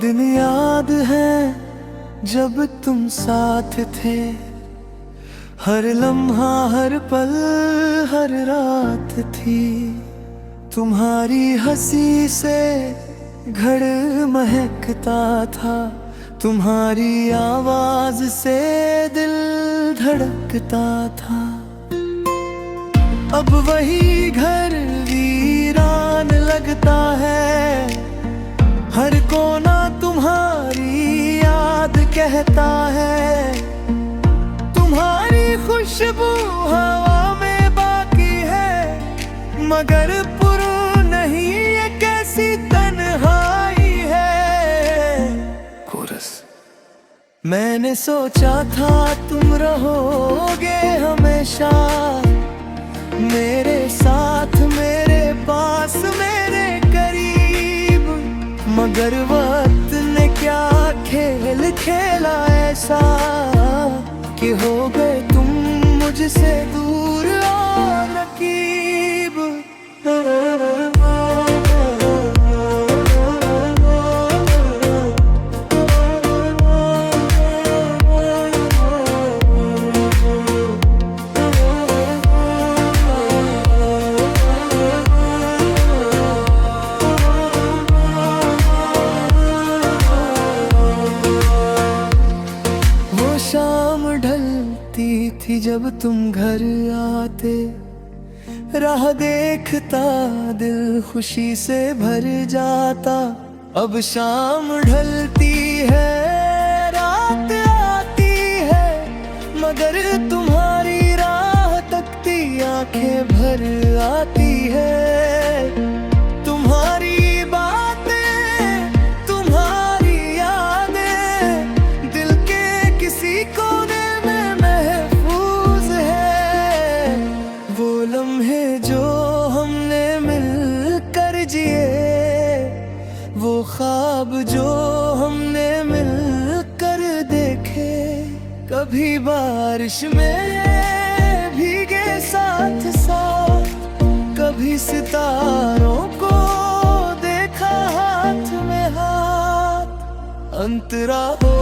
दिन याद है जब तुम साथ थे, हर लम्हा हर पल हर रात थी। तुम्हारी हंसी से घर महकता था, तुम्हारी आवाज से दिल धड़कता था। अब वही घर वीरान लगता है, हर कोना तुम्हारी याद कहता है। तुम्हारी खुशबू हवा में बाकी है, मगर पुरु नहीं ये कैसी तन्हाई है। कोरस। मैंने सोचा था तुम रहोगे हमेशा मेरे साथ, मेरे पास, मेरे करीब। मगर वक्त ने क्या खेल खेला ऐसा कि हो गए तुम मुझसे दूर और रकीब। शाम ढलती थी जब तुम घर आते, राह देखता दिल खुशी से भर जाता। अब शाम ढलती है रात आती है, मगर तुम्हारी राह तकती आंखें भर आती है। तुम्हारी वो ख्वाब जो हमने मिलकर देखे, कभी बारिश में भीगे साथ साथ, कभी सितारों को देखा हाथ में हाथ। अंतरा हो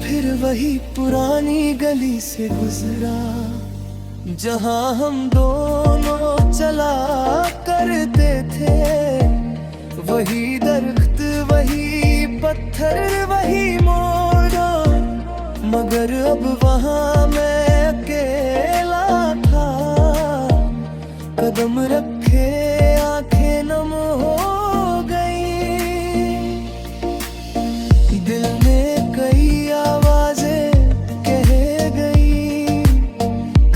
फिर वही पुरानी गली से गुजरा, जहां हम दोनों चला करते थे। वही दरख्त, वही पत्थर, वही मोड़, मगर अब वहां मैं अकेला था। कदम रखे आंखें नम हो गई, दिल में कई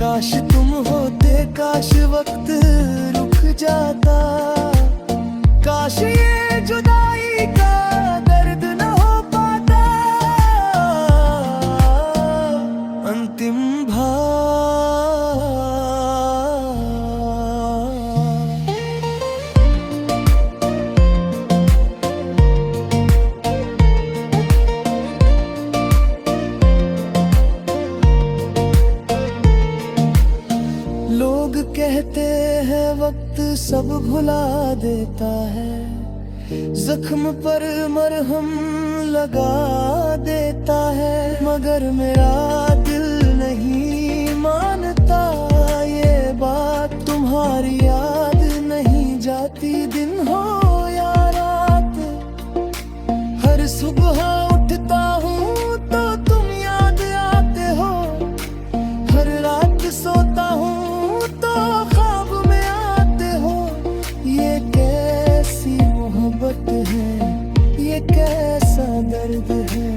काश तुम होते, काश वक्त रुक जाता, काश ये जुदाई का दर्द न हो पाता। अंतिम लोग कहते हैं वक्त सब भुला देता है, जख्म पर मरहम लगा देता है। मगर मेरा दिल नहीं मानता ये बात, तुम्हारी याद नहीं जाती दिन हो या रात। हर सुबह उठता हूँ तो तुम याद आते हो, हर रात सोता हूँ तो ख्वाब में आते हो। ये कैसी मोहब्बत है, ये कैसा दर्द है,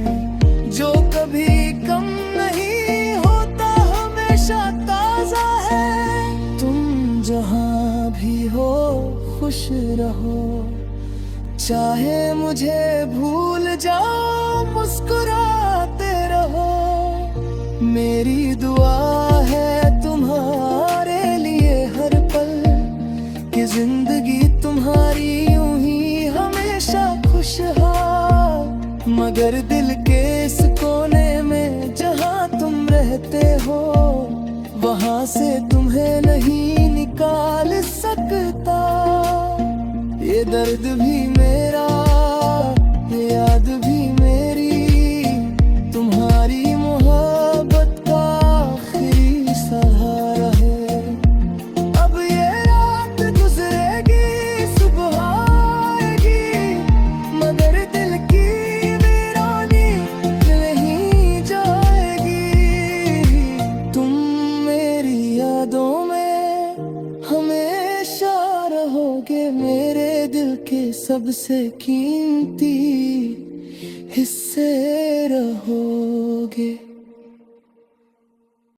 जो कभी कम नहीं होता, हमेशा ताजा है। तुम जहाँ भी हो खुश रहो, चाहे मुझे भूल जाओ, मुस्कुराते रहो। मेरी दुआ है तुम्हारे लिए जिंदगी तुम्हारी यूं ही हमेशा खुशहाल, मगर दिल के इस कोने में जहां तुम रहते हो, वहां से तुम्हें नहीं निकाल सकता। ये दर्द भी मेरा, ये याद भी मेरी, तुम्हारी मोहब्बत का आखिरी सहारा है। अब ये रात गुजरेगी, सुबह आएगी, मगर दिल की वीरानी नहीं जाएगी। तुम मेरी यादों में हमेशा रहोगे, मेरे दिल के सबसे कीमती हिस्से रहोगे।